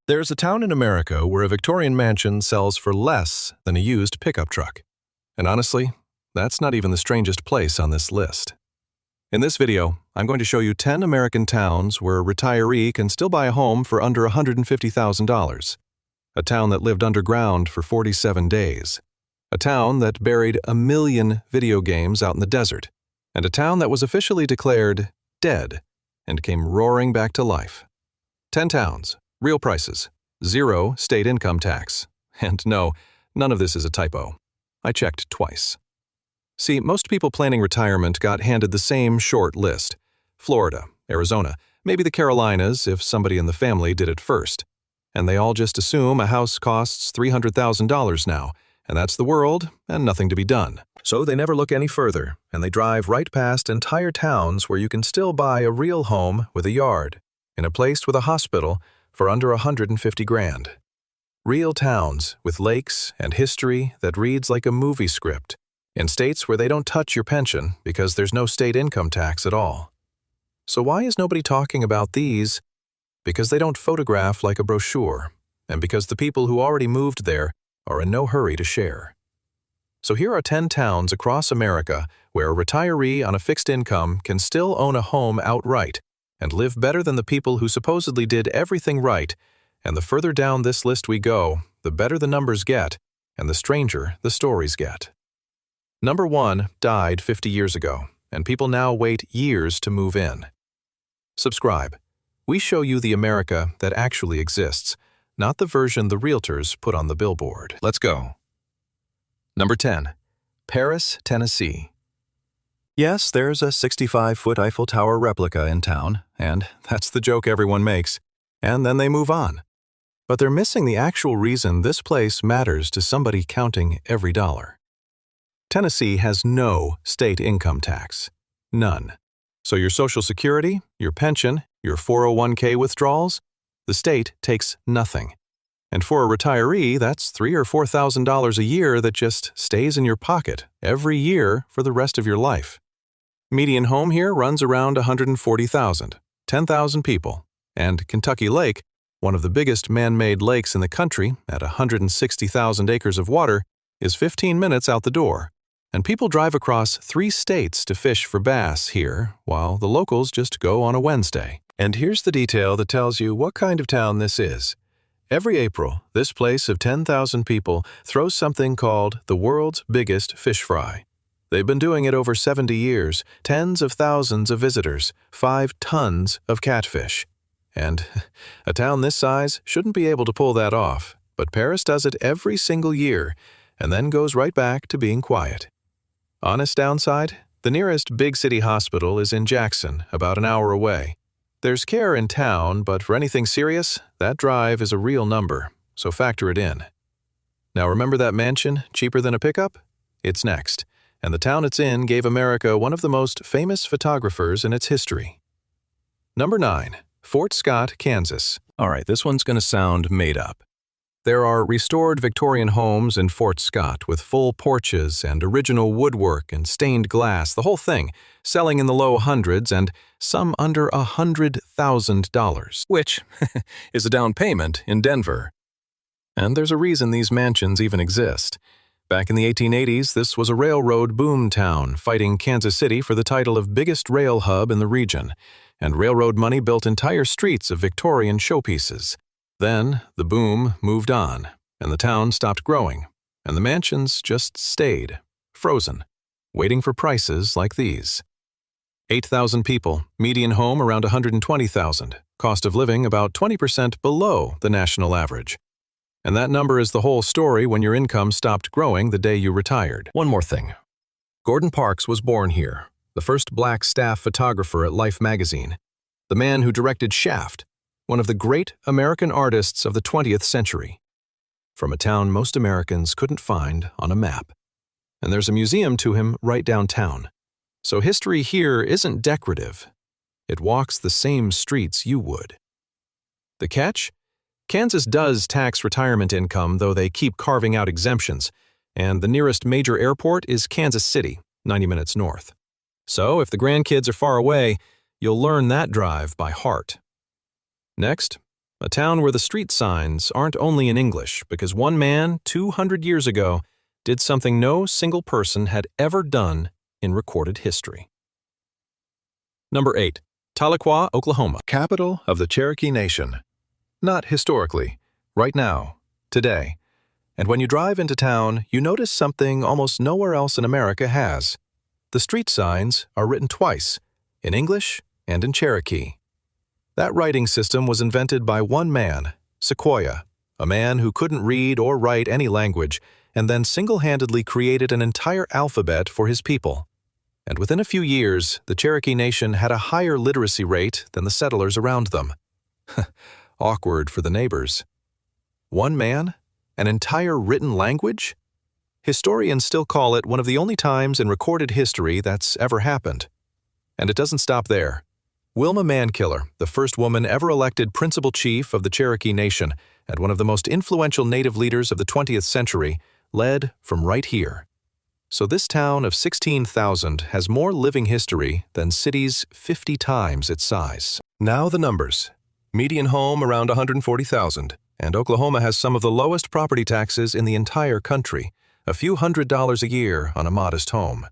There's a town in America where a Victorian mansion sells for less than a used pickup truck. And honestly, that's not even the strangest place on this list. In this video, I'm going to show you 10 American towns where a retiree can still buy a home for under $150,000. A town that lived underground for 47 days. A town that buried 1 million video games out in the desert. And a town that was officially declared dead and came roaring back to life. 10 towns, real prices, 0 state income tax. And no, none of this is a typo. I checked twice. See, most people planning retirement got handed the same short list. Florida, Arizona, maybe the Carolinas if somebody in the family did it first. And they all just assume a house costs $300,000 now, and that's the world and nothing to be done. So they never look any further, and they drive right past entire towns where you can still buy a real home with a yard, in a place with a hospital for under $150,000. Real towns with lakes and history that reads like a movie script, in states where they don't touch your pension because there's no state income tax at all. So why is nobody talking about these? Because they don't photograph like a brochure, and because the people who already moved there are in no hurry to share. So here are 10 towns across America where a retiree on a fixed income can still own a home outright and live better than the people who supposedly did everything right, and the further down this list we go, the better the numbers get, and the stranger the stories get. Number 1 died 50 years ago, and people now wait years to move in. Subscribe. We show you the America that actually exists, not the version the realtors put on the billboard. Let's go. Number 10. Paris, Tennessee. Yes, there's a 65-foot Eiffel Tower replica in town, and that's the joke everyone makes, and then they move on. But they're missing the actual reason this place matters to somebody counting every dollar. Tennessee has no state income tax. None. So your Social Security, your pension, your 401k withdrawals, the state takes nothing. And for a retiree, that's $3,000 or $4,000 a year that just stays in your pocket every year for the rest of your life. Median home here runs around $140,000, 10,000 people. And Kentucky Lake, one of the biggest man-made lakes in the country at 160,000 acres of water, is 15 minutes out the door. And people drive across 3 states to fish for bass here, while the locals just go on a Wednesday. And here's the detail that tells you what kind of town this is. Every April, this place of 10,000 people throws something called the world's biggest fish fry. They've been doing it over 70 years, tens of thousands of visitors, 5 tons of catfish. And a town this size shouldn't be able to pull that off, but Paris does it every single year, and then goes right back to being quiet. Honest downside? The nearest big city hospital is in Jackson, about an hour away. There's care in town, but for anything serious, that drive is a real number, so factor it in. Now remember that mansion, cheaper than a pickup? It's next, and the town it's in gave America one of the most famous photographers in its history. Number 9. Fort Scott, Kansas. Alright, this one's going to sound made up. There are restored Victorian homes in Fort Scott with full porches and original woodwork and stained glass, the whole thing, selling in the low hundreds and some under $100,000, which is a down payment in Denver. And there's a reason these mansions even exist. Back in the 1880s, this was a railroad boom town, fighting Kansas City for the title of biggest rail hub in the region, and railroad money built entire streets of Victorian showpieces. Then, the boom moved on, and the town stopped growing, and the mansions just stayed, frozen, waiting for prices like these. 8,000 people, median home around $120,000, cost of living about 20% below the national average. And that number is the whole story when your income stopped growing the day you retired. One more thing. Gordon Parks was born here, the first black staff photographer at Life magazine, the man who directed Shaft, one of the great American artists of the 20th century, from a town most Americans couldn't find on a map. And there's a museum to him right downtown. So history here isn't decorative. It walks the same streets you would. The catch? Kansas does tax retirement income, though they keep carving out exemptions, and the nearest major airport is Kansas City, 90 minutes north. So if the grandkids are far away, you'll learn that drive by heart. Next, A town where the street signs aren't only in English because one man, 200 years ago, did something no single person had ever done in recorded history. Number 8. Tahlequah, Oklahoma, capital of the Cherokee Nation. Not historically, right now, today. And when you drive into town, you notice something almost nowhere else in America has. The street signs are written twice, in English and in Cherokee. That writing system was invented by one man, Tahlequah, a man who couldn't read or write any language, and then single-handedly created an entire alphabet for his people. And within a few years, the Cherokee Nation had a higher literacy rate than the settlers around them. Awkward for the neighbors. One man? An entire written language? Historians still call it one of the only times in recorded history that's ever happened. And it doesn't stop there. Wilma Mankiller, the first woman ever elected principal chief of the Cherokee Nation and one of the most influential Native leaders of the 20th century, led from right here. So this town of 16,000 has more living history than cities 50 times its size. Now the numbers. Median home around $140,000, and Oklahoma has some of the lowest property taxes in the entire country, a few $100s a year on a modest home.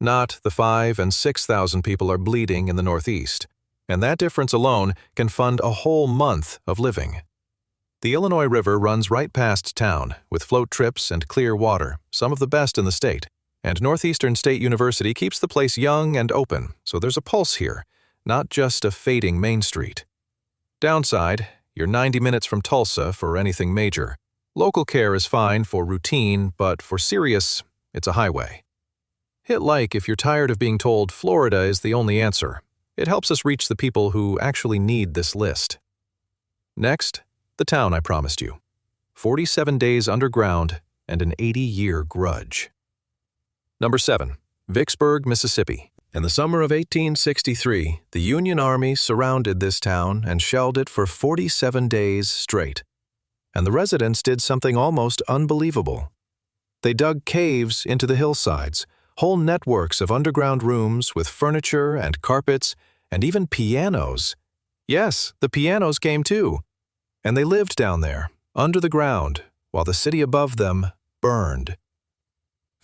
Not the 5,000 and 6,000 people are bleeding in the Northeast, and that difference alone can fund a whole month of living. The Illinois River runs right past town, with float trips and clear water, some of the best in the state, and Northeastern State University keeps the place young and open, so there's a pulse here, not just a fading Main Street. Downside, you're 90 minutes from Tulsa for anything major. Local care is fine for routine, but for serious, it's a highway. Hit like if you're tired of being told Florida is the only answer. It helps us reach the people who actually need this list. Next, the town I promised you. 47 days underground and an 80-year grudge. Number 7. Vicksburg, Mississippi. In the summer of 1863, the Union Army surrounded this town and shelled it for 47 days straight. And the residents did something almost unbelievable. They dug caves into the hillsides, whole networks of underground rooms with furniture and carpets and even pianos. Yes, the pianos came too. And they lived down there, under the ground, while the city above them burned.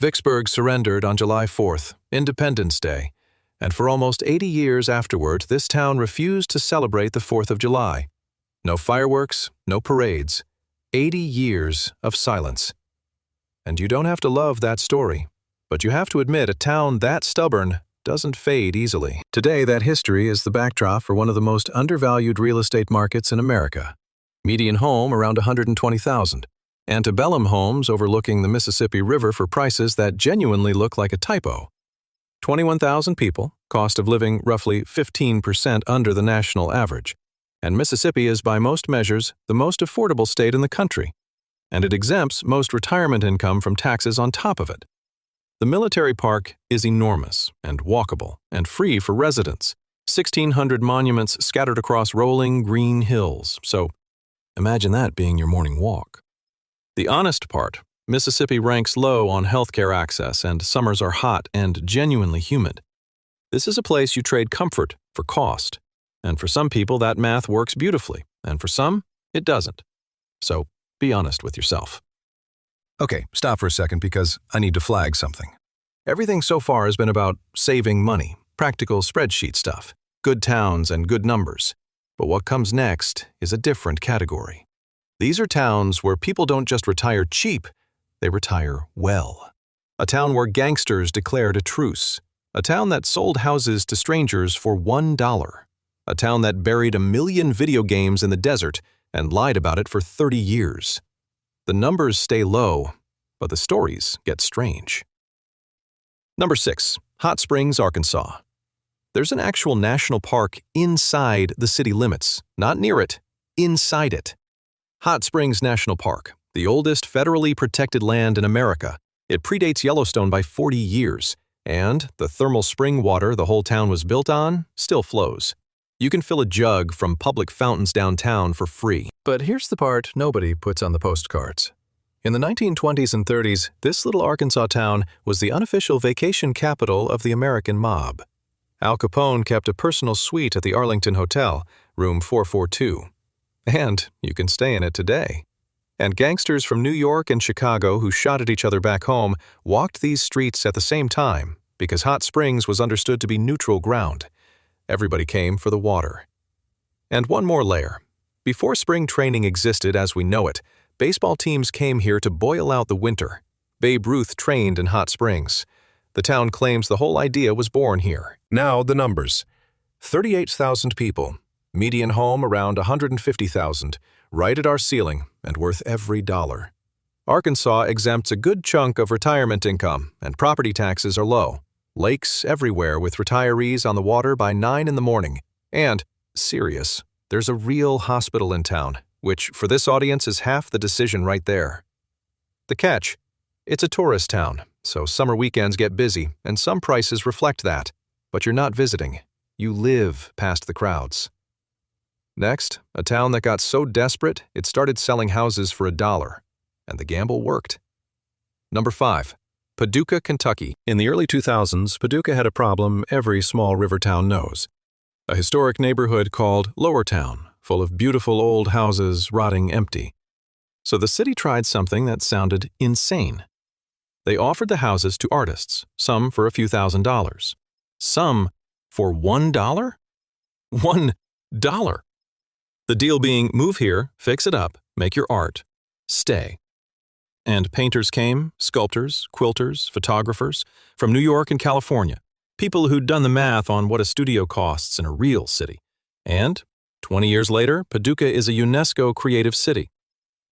Vicksburg surrendered on July 4th, Independence Day, and for almost 80 years afterward, this town refused to celebrate the 4th of July. No fireworks, no parades. 80 years of silence. And you don't have to love that story, but you have to admit a town that stubborn doesn't fade easily. Today, that history is the backdrop for one of the most undervalued real estate markets in America. Median home around $120,000. Antebellum homes overlooking the Mississippi River for prices that genuinely look like a typo. 21,000 people, cost of living roughly 15% under the national average. And Mississippi is by most measures the most affordable state in the country. And it exempts most retirement income from taxes on top of it. The military park is enormous and walkable and free for residents. 1,600 monuments scattered across rolling green hills, so imagine that being your morning walk. The honest part, Mississippi ranks low on healthcare access and summers are hot and genuinely humid. This is a place you trade comfort for cost. And for some people that math works beautifully, and for some, it doesn't. So be honest with yourself. Okay, stop for a second because I need to flag something. Everything so far has been about saving money, practical spreadsheet stuff, good towns and good numbers. But what comes next is a different category. These are towns where people don't just retire cheap, they retire well. A town where gangsters declared a truce. A town that sold houses to strangers for $1. A town that buried 1 million video games in the desert and lied about it for 30 years. The numbers stay low, but the stories get strange. Number 6. Hot Springs, Arkansas. There's an actual national park inside the city limits, not near it, inside it. Hot Springs National Park, the oldest federally protected land in America. It predates Yellowstone by 40 years, and the thermal spring water the whole town was built on still flows. You can fill a jug from public fountains downtown for free. But here's the part nobody puts on the postcards. In the 1920s and 30s, this little Arkansas town was the unofficial vacation capital of the American mob. Al Capone kept a personal suite at the Arlington Hotel, room 442. And you can stay in it today. And gangsters from New York and Chicago who shot at each other back home walked these streets at the same time because Hot Springs was understood to be neutral ground. Everybody came for the water. And one more layer. Before spring training existed as we know it, baseball teams came here to boil out the winter. Babe Ruth trained in Hot Springs. The town claims the whole idea was born here. Now the numbers. 38,000 people. Median home around 150,000, right at our ceiling and worth every dollar. Arkansas exempts a good chunk of retirement income, and property taxes are low. Lakes everywhere with retirees on the water by 9 in the morning. And, serious, there's a real hospital in town, which for this audience is half the decision right there. The catch: it's a tourist town, so summer weekends get busy, and some prices reflect that. But you're not visiting. You live past the crowds. Next, a town that got so desperate it started selling houses for $1, and the gamble worked. Number 5. Paducah, Kentucky. In the early 2000s, Paducah had a problem every small river town knows. A historic neighborhood called Lower Town, full of beautiful old houses rotting empty. So the city tried something that sounded insane. They offered the houses to artists, some for a few $1,000s. Some for $1? $1! The deal being, move here, fix it up, make your art, stay. And painters came, sculptors, quilters, photographers, from New York and California, people who'd done the math on what a studio costs in a real city. And 20 years later, Paducah is a UNESCO Creative City,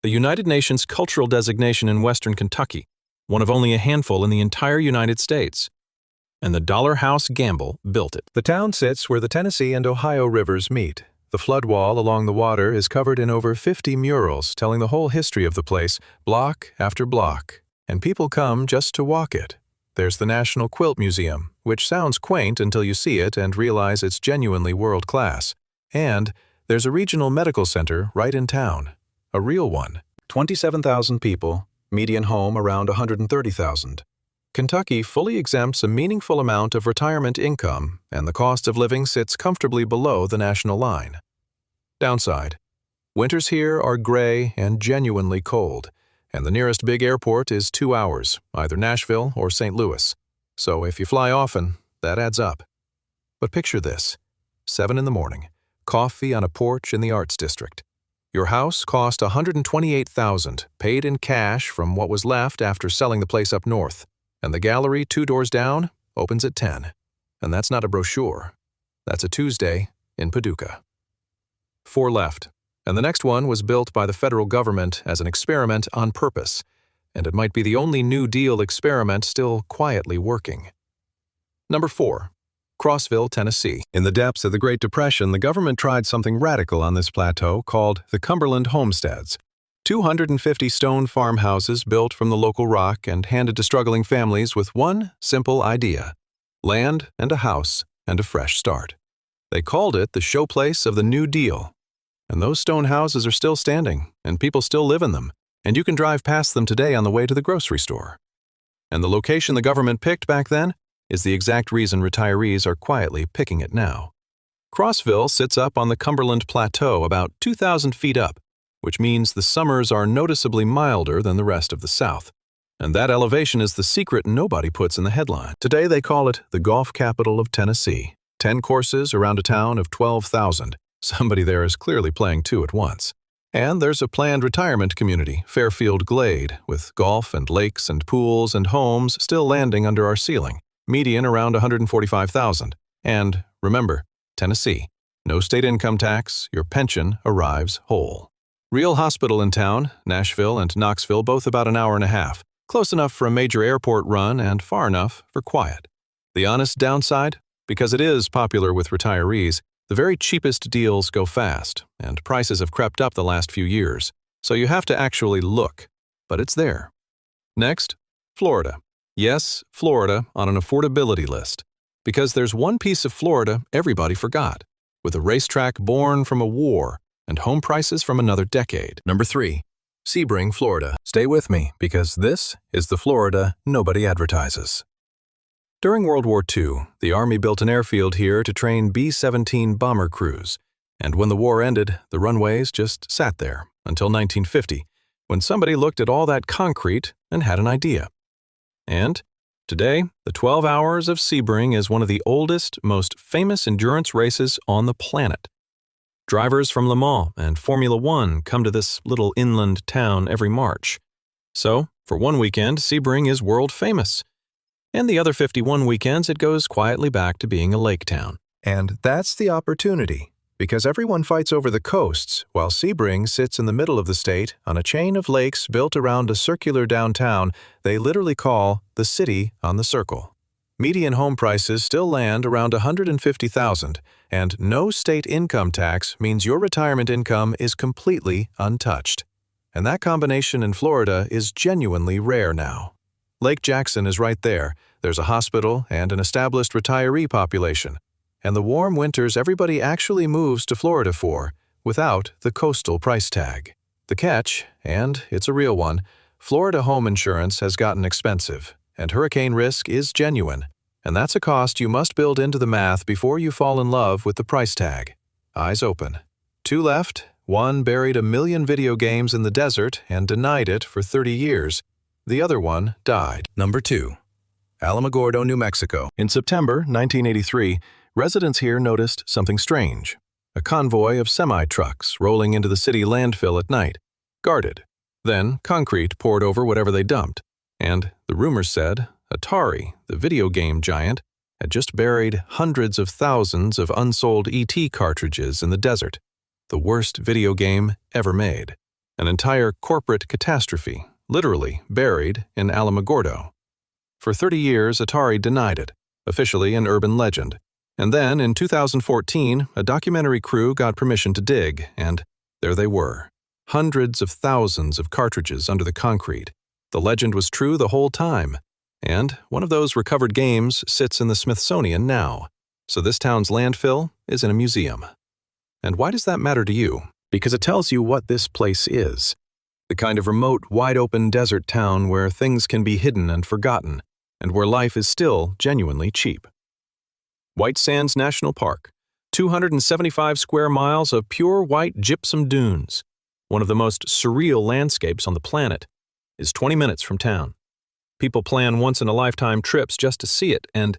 a United Nations cultural designation in western Kentucky, one of only a handful in the entire United States. And the Dollar House Gamble built it. The town sits where the Tennessee and Ohio rivers meet. The flood wall along the water is covered in over 50 murals telling the whole history of the place, block after block, and people come just to walk it. There's the National Quilt Museum, which sounds quaint until you see it and realize it's genuinely world-class. And there's a regional medical center right in town, a real one. 27,000 people, median home around 130,000. Kentucky fully exempts a meaningful amount of retirement income, and the cost of living sits comfortably below the national line. Downside: winters here are gray and genuinely cold, and the nearest big airport is 2 hours, either Nashville or St. Louis. So if you fly often, that adds up. But picture this: 7 in the morning, coffee on a porch in the Arts District. Your house cost $128,000, paid in cash from what was left after selling the place up north. And the gallery 2 doors down opens at 10. And that's not a brochure. That's a Tuesday in Paducah. 4 left, and the next one was built by the federal government as an experiment on purpose, and it might be the only New Deal experiment still quietly working. Number 4. Crossville, Tennessee. In the depths of the Great Depression, the government tried something radical on this plateau called the Cumberland Homesteads. 250 stone farmhouses built from the local rock and handed to struggling families with one simple idea: land and a house and a fresh start. They called it the showplace of the New Deal. And those stone houses are still standing, and people still live in them, and you can drive past them today on the way to the grocery store. And the location the government picked back then is the exact reason retirees are quietly picking it now. Crossville sits up on the Cumberland Plateau about 2,000 feet up, which means the summers are noticeably milder than the rest of the South. And that elevation is the secret nobody puts in the headline. Today they call it the golf capital of Tennessee. 10 courses around a town of 12,000. Somebody there is clearly playing 2 at once. And there's a planned retirement community, Fairfield Glade, with golf and lakes and pools and homes still landing under our ceiling. Median around 145,000. And remember, Tennessee. No state income tax, your pension arrives whole. Real hospital in town, Nashville and Knoxville both about an hour and a half. Close enough for a major airport run and far enough for quiet. The honest downside? Because it is popular with retirees, the very cheapest deals go fast, and prices have crept up the last few years, so you have to actually look. But it's there. Next, Florida. Yes, Florida on an affordability list. Because there's one piece of Florida everybody forgot, with a racetrack born from a war and home prices from another decade. Number 3. Sebring, Florida. Stay with me, because this is the Florida nobody advertises. During World War II, the Army built an airfield here to train B-17 bomber crews. And when the war ended, the runways just sat there until 1950, when somebody looked at all that concrete and had an idea. And today, the 12 Hours of Sebring is one of the oldest, most famous endurance races on the planet. Drivers from Le Mans and Formula One come to this little inland town every March. So, for one weekend, Sebring is world famous. And the other 51 weekends, it goes quietly back to being a lake town. And that's the opportunity, because everyone fights over the coasts, while Sebring sits in the middle of the state on a chain of lakes built around a circular downtown they literally call the City on the Circle. Median home prices still land around $150,000, and no state income tax means your retirement income is completely untouched. And that combination in Florida is genuinely rare now. Lake Jackson is right there. There's a hospital and an established retiree population. And the warm winters everybody actually moves to Florida for, without the coastal price tag. The catch, and it's a real one, Florida home insurance has gotten expensive, and hurricane risk is genuine, and that's a cost you must build into the math before you fall in love with the price tag. Eyes open. 2 left, one buried 1 million video games in the desert and denied it for 30 years. The other one died. Number 2. Alamogordo, New Mexico. In September 1983, residents here noticed something strange. A convoy of semi-trucks rolling into the city landfill at night, guarded. Then concrete poured over whatever they dumped. And, the rumors said, Atari, the video game giant, had just buried hundreds of thousands of unsold ET cartridges in the desert. The worst video game ever made. An entire corporate catastrophe, literally buried in Alamogordo. For 30 years, Atari denied it, officially an urban legend. And then, in 2014, a documentary crew got permission to dig, and there they were. Hundreds of thousands of cartridges under the concrete. The legend was true the whole time. And one of those recovered games sits in the Smithsonian now. So this town's landfill is in a museum. And why does that matter to you? Because it tells you what this place is. The kind of remote, wide-open desert town where things can be hidden and forgotten, and where life is still genuinely cheap. White Sands National Park, 275 square miles of pure white gypsum dunes, one of the most surreal landscapes on the planet, is 20 minutes from town. People plan once-in-a-lifetime trips just to see it, and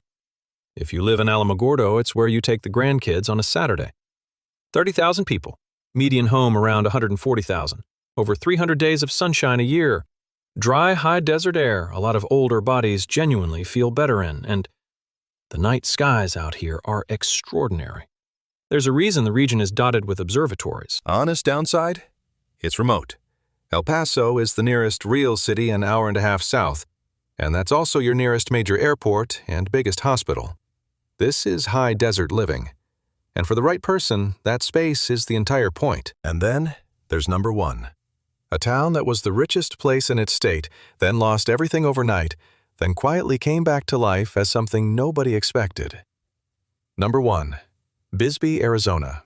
if you live in Alamogordo, it's where you take the grandkids on a Saturday. 30,000 people, median home around 140,000, over 300 days of sunshine a year, dry, high desert air a lot of older bodies genuinely feel better in, and the night skies out here are extraordinary. There's a reason the region is dotted with observatories. Honest downside? It's remote. El Paso is the nearest real city an hour and a half south, and that's also your nearest major airport and biggest hospital. This is high desert living. And for the right person, that space is the entire point. And then, there's number 1. A town that was the richest place in its state, then lost everything overnight, then quietly came back to life as something nobody expected. Number 1. Bisbee, Arizona.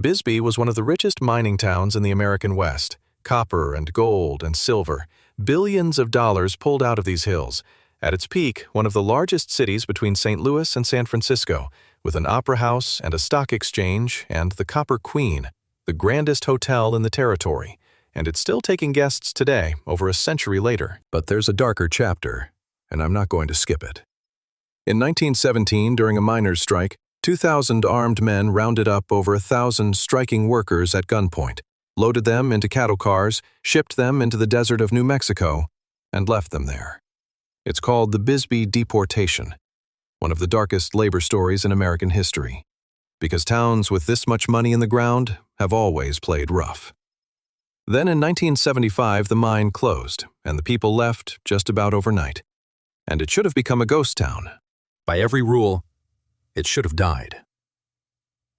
Bisbee was one of the richest mining towns in the American West. Copper and gold and silver, billions of dollars pulled out of these hills. At its peak, one of the largest cities between St. Louis and San Francisco, with an opera house and a stock exchange and the Copper Queen, the grandest hotel in the territory. And it's still taking guests today, over a century later. But there's a darker chapter, and I'm not going to skip it. In 1917, during a miners' strike, 2,000 armed men rounded up over 1,000 striking workers at gunpoint, loaded them into cattle cars, shipped them into the desert of New Mexico, and left them there. It's called the Bisbee deportation, one of the darkest labor stories in American history, because towns with this much money in the ground have always played rough. Then in 1975, the mine closed, and the people left just about overnight. And it should have become a ghost town. By every rule, it should have died.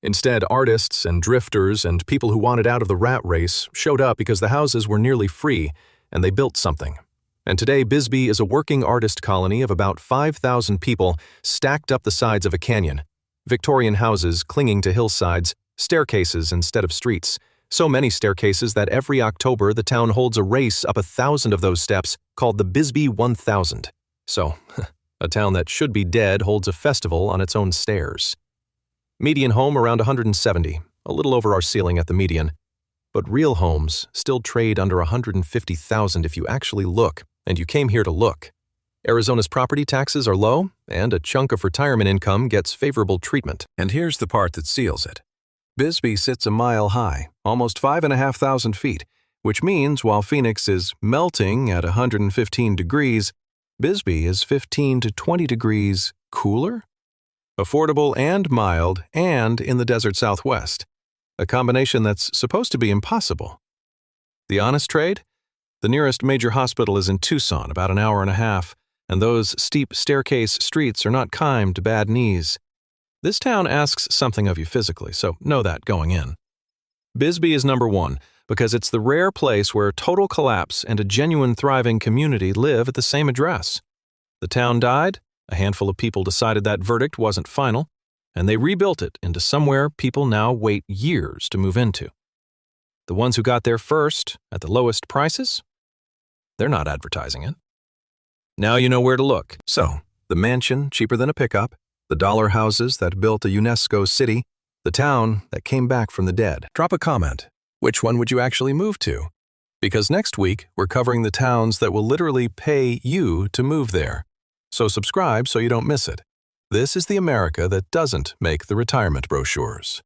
Instead, artists and drifters and people who wanted out of the rat race showed up because the houses were nearly free, and they built something. And today, Bisbee is a working artist colony of about 5,000 people stacked up the sides of a canyon. Victorian houses clinging to hillsides, staircases instead of streets. So many staircases that every October the town holds a race up 1,000 of those steps called the Bisbee 1000. So, a town that should be dead holds a festival on its own stairs. Median home around 170, a little over our ceiling at the median. But real homes still trade under $150,000 if you actually look, and you came here to look. Arizona's property taxes are low, and a chunk of retirement income gets favorable treatment. And here's the part that seals it. Bisbee sits a mile high, almost 5,500 feet, which means while Phoenix is melting at 115 degrees, Bisbee is 15 to 20 degrees cooler? Affordable and mild, and in the desert Southwest. A combination that's supposed to be impossible. The honest trade? The nearest major hospital is in Tucson, about an hour and a half, and those steep staircase streets are not kind to bad knees. This town asks something of you physically, so know that going in. Bisbee is number one because it's the rare place where total collapse and a genuine thriving community live at the same address. The town died, a handful of people decided that verdict wasn't final, and they rebuilt it into somewhere people now wait years to move into. The ones who got there first, at the lowest prices, they're not advertising it. Now you know where to look. So, the mansion cheaper than a pickup, the dollar houses that built a UNESCO city, the town that came back from the dead. Drop a comment. Which one would you actually move to? Because next week, we're covering the towns that will literally pay you to move there. So subscribe so you don't miss it. This is the America that doesn't make the retirement brochures.